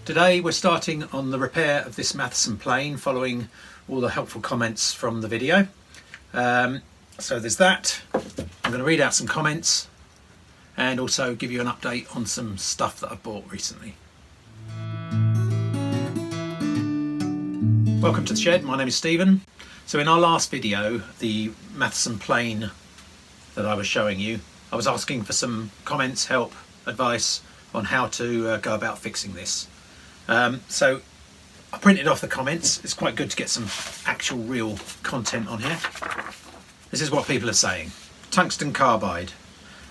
Today we're starting on the repair of this Mathieson plane following all the helpful comments from the video. So there's that. I'm going to read out some comments and also give you an update on some stuff that I've bought recently. Welcome to the shed, my name is Stephen. So in our last video, the Mathieson plane that I was showing you, I was asking for some comments, help, advice on how to go about fixing this. So I printed off the comments. It's quite good to get some actual real content on here. This is what people are saying. Tungsten carbide.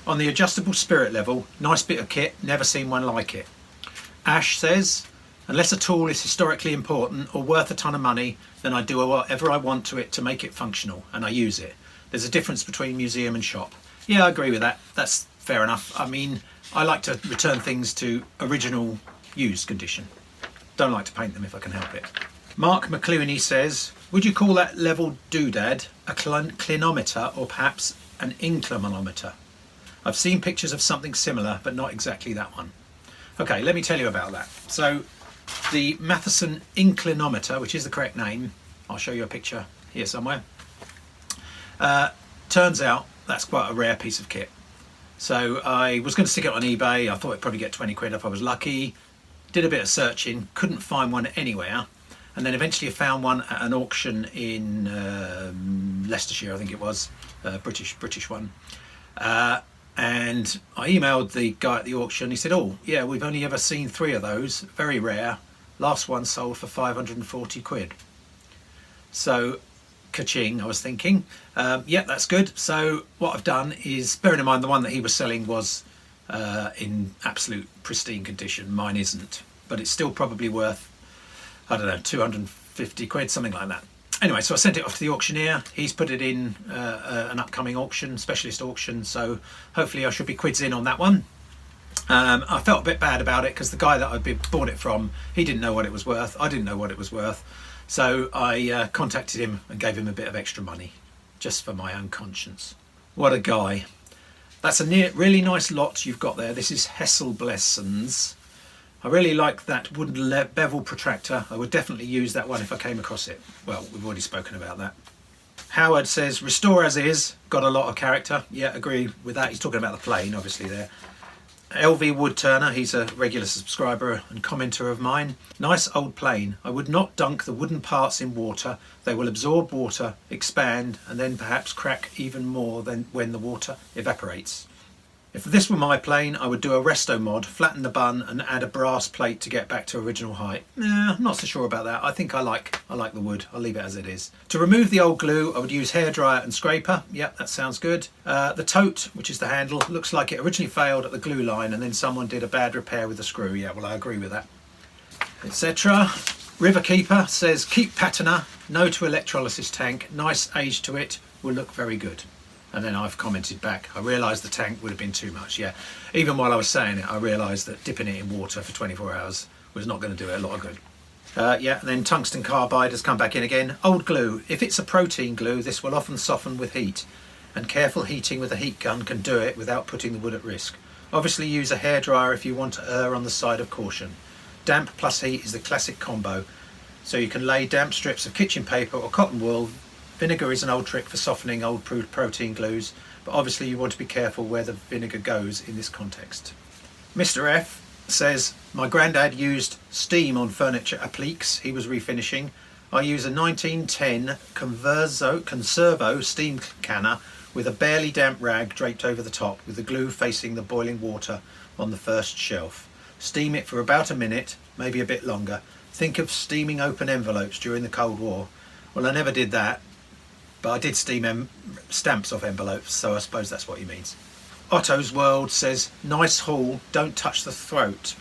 On the adjustable spirit level, nice bit of kit, never seen one like it. Ash says, unless a tool is historically important or worth a ton of money, then I do whatever I want to it to make it functional, and I use it. There's a difference between museum and shop. Yeah, I agree with that. That's fair enough. I mean, I like to return things to original used condition. Don't like to paint them if I can help it. Mark McLuhaney says, would you call that level doodad a clinometer or perhaps an inclinometer? I've seen pictures of something similar, but not exactly that one. Okay, let me tell you about that. So the Mathieson Incinometer, which is the correct name, I'll show you a picture here somewhere. Turns out that's quite a rare piece of kit. So I was going to stick it on eBay. I thought it'd probably get 20 quid if I was lucky. Did a bit of searching, couldn't find one anywhere, and then eventually found one at an auction in Leicestershire, I think it was, British one. And I emailed the guy at the auction. He said, oh yeah, we've only ever seen 3 of those, very rare. Last one sold for 540 quid. So ka-ching, I was thinking, yeah, that's good. So what I've done is, bearing in mind the one that he was selling was in absolute pristine condition, mine isn't, but it's still probably worth, I don't know, 250 quid, something like that. Anyway, so I sent it off to the auctioneer. He's put it in an upcoming auction, specialist auction, so hopefully I should be quids in on that one. I felt a bit bad about it because the guy that I'd bought it from, he didn't know what it was worth, I didn't know what it was worth, so I contacted him and gave him a bit of extra money just for my own conscience. What a guy. That's a really nice lot you've got there. This is Hessel Blessons. I really like that wooden bevel protractor. I would definitely use that one if I came across it. Well, we've already spoken about that. Howard says, restore as is, got a lot of character. Yeah, agree with that. He's talking about the plane, obviously, there. LV Woodturner, he's a regular subscriber and commenter of mine. Nice old plane. I would not dunk the wooden parts in water. They will absorb water, expand, and then perhaps crack even more than when the water evaporates. If this were my plane, I would do a resto mod, flatten the bun and add a brass plate to get back to original height. Nah, I'm not so sure about that. I think I like the wood. I'll leave it as it is. To remove the old glue, I would use hairdryer and scraper. Yep, that sounds good. The tote, which is the handle, looks like it originally failed at the glue line and then someone did a bad repair with the screw. Yeah, well, I agree with that. Etc. Riverkeeper says, keep patina, no to electrolysis tank, nice age to it, will look very good. And then I've commented back, I realised the tank would have been too much. Yeah, even while I was saying it, I realised that dipping it in water for 24 hours was not going to do it a lot of good. Yeah, and then tungsten carbide has come back in again. Old glue, if it's a protein glue, this will often soften with heat, and careful heating with a heat gun can do it without putting the wood at risk. Obviously use a hairdryer if you want to err on the side of caution. Damp plus heat is the classic combo, so you can lay damp strips of kitchen paper or cotton wool. Vinegar is an old trick for softening old protein glues, but obviously you want to be careful where the vinegar goes in this context. Mr. F says, my granddad used steam on furniture appliques he was refinishing. I use a 1910 Conservo steam canner with a barely damp rag draped over the top with the glue facing the boiling water on the first shelf. Steam it for about a minute, maybe a bit longer. Think of steaming open envelopes during the Cold War. Well, I never did that. But I did steam stamps off envelopes, so I suppose that's what he means. Otto's World says, nice haul, don't touch the throat.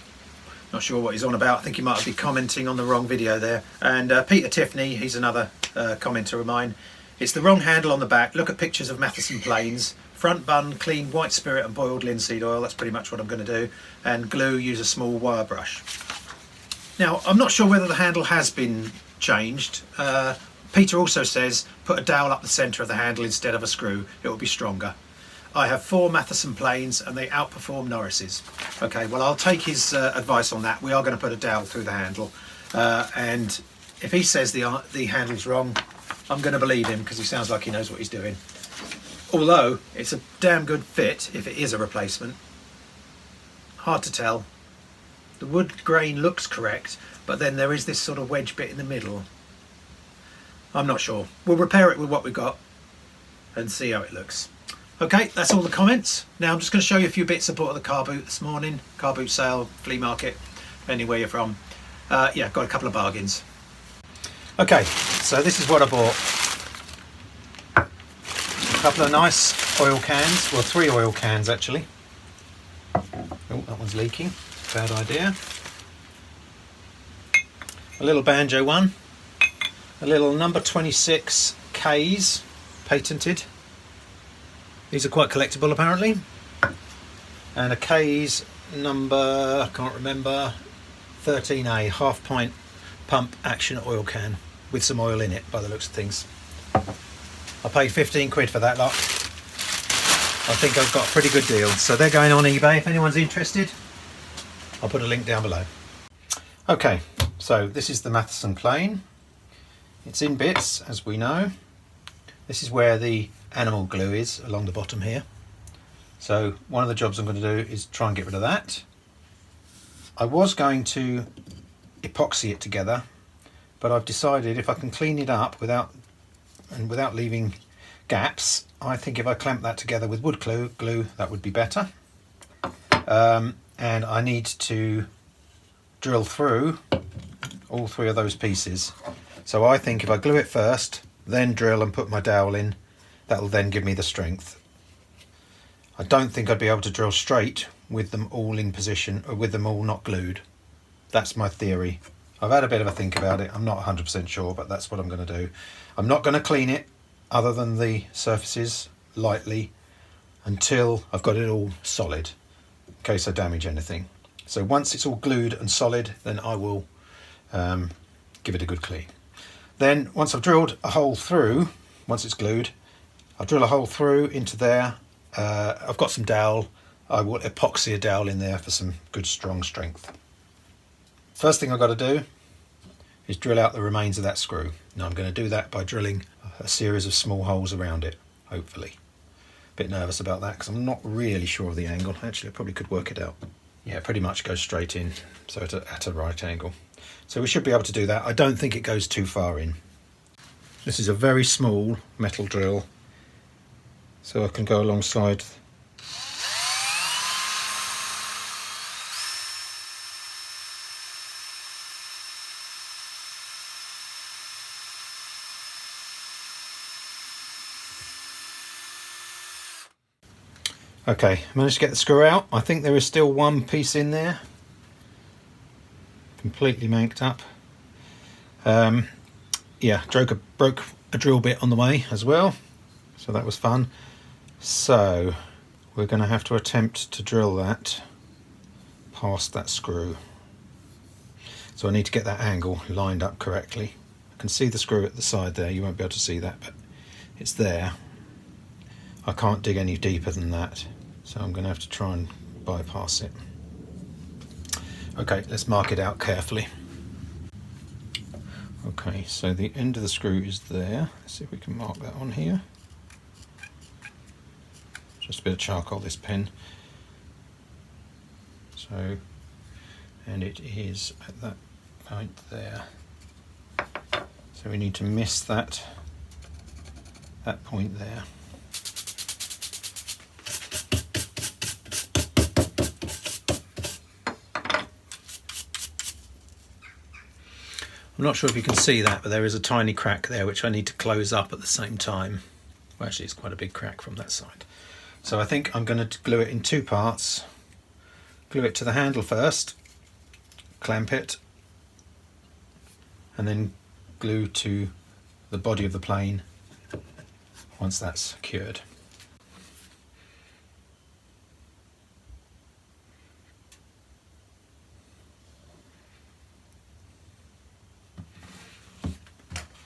Not sure what he's on about. I think he might be commenting on the wrong video there. And Peter Tiffany, he's another commenter of mine. It's the wrong handle on the back. Look at pictures of Mathieson planes. Front bun, clean white spirit and boiled linseed oil. That's pretty much what I'm going to do. And glue, use a small wire brush. Now, I'm not sure whether the handle has been changed. Peter also says put a dowel up the centre of the handle instead of a screw, it will be stronger. I have 4 Mathieson planes and they outperform Norris's. Okay, well I'll take his advice on that. We are going to put a dowel through the handle, and if he says the handle's wrong, I'm going to believe him because he sounds like he knows what he's doing. Although it's a damn good fit if it is a replacement. Hard to tell. The wood grain looks correct, but then there is this sort of wedge bit in the middle. I'm not sure. We'll repair it with what we've got and see how it looks. Okay, that's all the comments. Now I'm just going to show you a few bits I bought at the car boot this morning. Car boot sale, flea market, depending where you're from. Yeah, got a couple of bargains. Okay, so this is what I bought. A couple of nice oil cans, well 3 oil cans actually. Oh, that one's leaking, bad idea. A little banjo one. A little number 26 Ks, patented. These are quite collectible apparently. And a K's number, I can't remember, 13A, half pint pump action oil can with some oil in it by the looks of things. I paid 15 quid for that lot. I think I've got a pretty good deal. So they're going on eBay if anyone's interested. I'll put a link down below. Okay, so this is the Mathieson plane. It's in bits, as we know. This is where the animal glue is, along the bottom here. So one of the jobs I'm going to do is try and get rid of that. I was going to epoxy it together, but I've decided if I can clean it up without leaving gaps, I think if I clamp that together with wood glue that would be better. And I need to drill through all 3 of those pieces. So I think if I glue it first, then drill and put my dowel in, that'll then give me the strength. I don't think I'd be able to drill straight with them all in position, or with them all not glued. That's my theory. I've had a bit of a think about it. I'm not 100% sure, but that's what I'm going to do. I'm not going to clean it other than the surfaces lightly until I've got it all solid, in case I damage anything. So once it's all glued and solid, then I will give it a good clean. Then once I've drilled a hole through, once it's glued, I'll drill a hole through into there. I've got some dowel. I will epoxy a dowel in there for some good strong strength. First thing I've got to do is drill out the remains of that screw. Now I'm going to do that by drilling a series of small holes around it, hopefully. A bit nervous about that because I'm not really sure of the angle. Actually, I probably could work it out. Yeah, pretty much goes straight in, so at a right angle. So we should be able to do that. I don't think it goes too far in. This is a very small metal drill, so I can go alongside. Okay, managed to get the screw out. I think there is still one piece in there, completely manked up. Yeah, broke a drill bit on the way as well, so that was fun. So we're going to have to attempt to drill that past that screw. So I need to get that angle lined up correctly. I can see the screw at the side there. You won't be able to see that, but it's there. I can't dig any deeper than that, so I'm going to have to try and bypass it. Okay, let's mark it out carefully. Okay, so the end of the screw is there. Let's see if we can mark that on here. Just a bit of charcoal, this pen. So, and it is at that point there. So we need to miss that point there. I'm not sure if you can see that, but there is a tiny crack there which I need to close up at the same time. Well, actually it's quite a big crack from that side. So I think I'm going to glue it in 2 parts. Glue it to the handle first, clamp it, and then glue to the body of the plane once that's secured.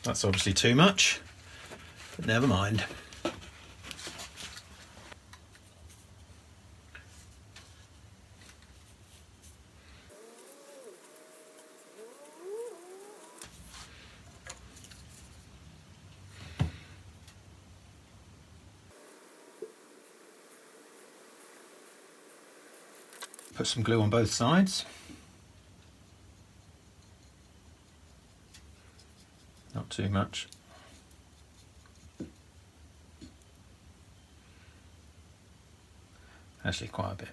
That's obviously too much, but never mind. Put some glue on both sides. Not too much. Actually quite a bit.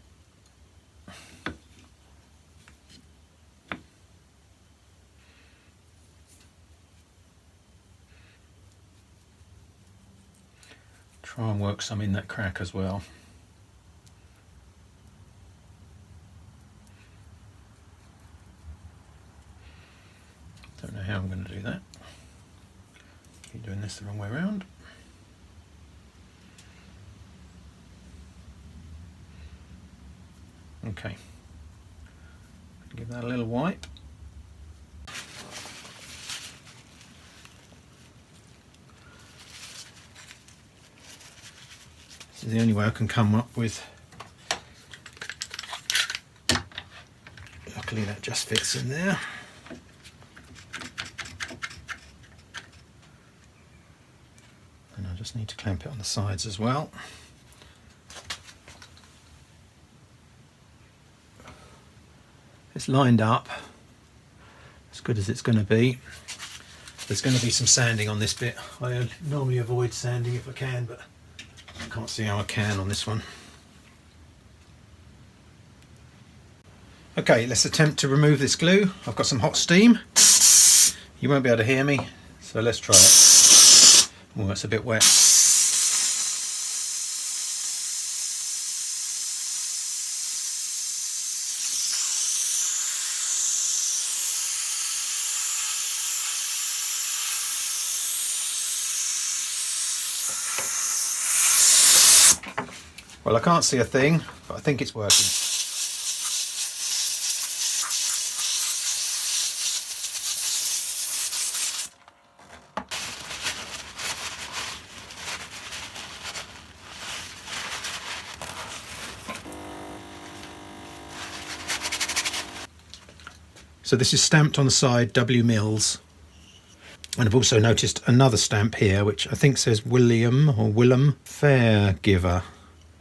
Try and work some in that crack as well. Don't know how I'm going to do that. Keep doing this the wrong way around. Okay. Give that a little wipe. This is the only way I can come up with. Luckily that just fits in there. And I just need to clamp it on the sides as well. It's lined up as good as it's going to be. There's going to be some sanding on this bit. I normally avoid sanding if I can, but I can't see how I can on this one. Okay, let's attempt to remove this glue. I've got some hot steam. You won't be able to hear me, so let's try it. Oh, it's a bit wet. Well, I can't see a thing, but I think it's working. So this is stamped on the side W Mills, and I've also noticed another stamp here which I think says William or Willem Fairgiver.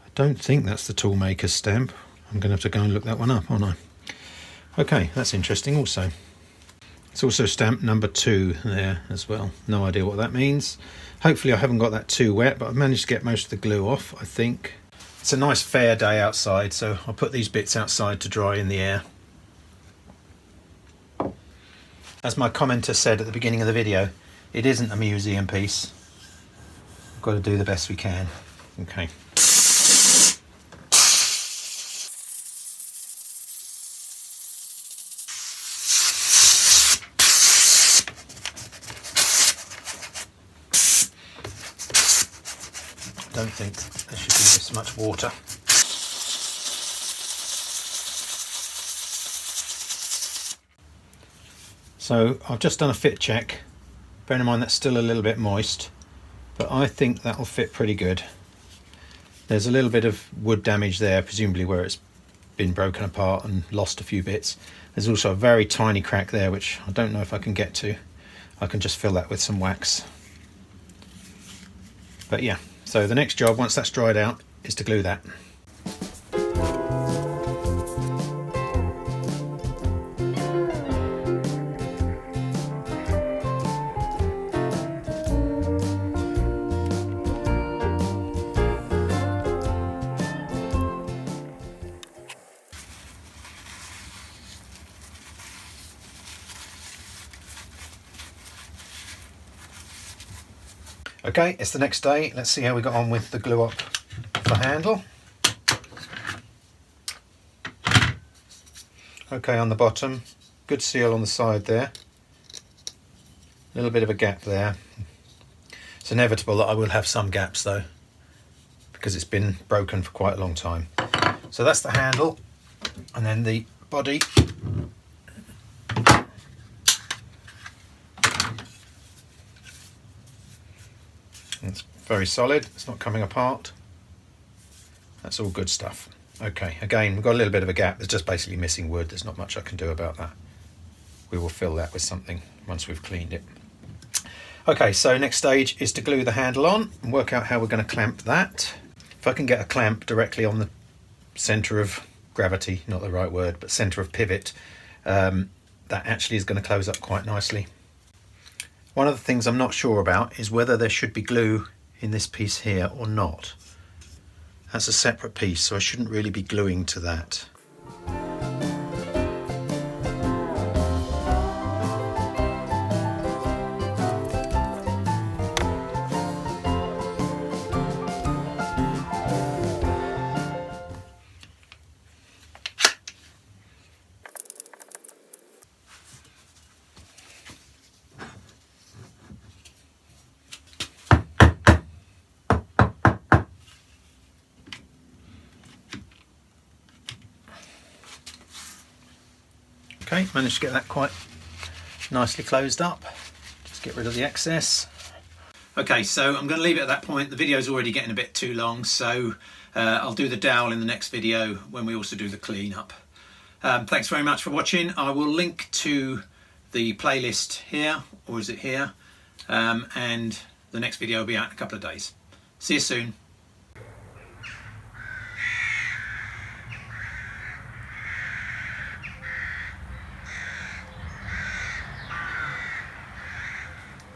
I don't think that's the toolmaker's stamp. I'm going to have to go and look that one up, aren't I? Okay, that's interesting also. It's also stamped number 2 there as well. No idea what that means. Hopefully I haven't got that too wet, but I've managed to get most of the glue off, I think. It's a nice fair day outside, so I'll put these bits outside to dry in the air. As my commenter said at the beginning of the video, it isn't a museum piece. We've got to do the best we can. Okay. I don't think there should be this much water. So I've just done a fit check. Bear in mind that's still a little bit moist, but I think that'll fit pretty good. There's a little bit of wood damage there, presumably where it's been broken apart and lost a few bits. There's also a very tiny crack there, which I don't know if I can get to. I can just fill that with some wax. But yeah, so the next job, once that's dried out, is to glue that. Okay, it's the next day. Let's see how we got on with the glue up the handle. Okay, on the bottom, good seal on the side there. A little bit of a gap there. It's inevitable that I will have some gaps though, because it's been broken for quite a long time. So that's the handle, and then the body. It's very solid, it's not coming apart. That's all good stuff. Okay, again, we've got a little bit of a gap. There's just basically missing wood. There's not much I can do about that. We will fill that with something once we've cleaned it. Okay, so next stage is to glue the handle on and work out how we're going to clamp that. If I can get a clamp directly on the centre of gravity, not the right word, but centre of pivot, that actually is going to close up quite nicely. One of the things I'm not sure about is whether there should be glue in this piece here or not. That's a separate piece, so I shouldn't really be gluing to that. Okay, managed to get that quite nicely closed up. Just get rid of the excess. Okay, so I'm going to leave it at that point. The video's already getting a bit too long, so I'll do the dowel in the next video when we also do the clean-up. Thanks very much for watching. I will link to the playlist here, or is it here? And the next video will be out in a couple of days. See you soon.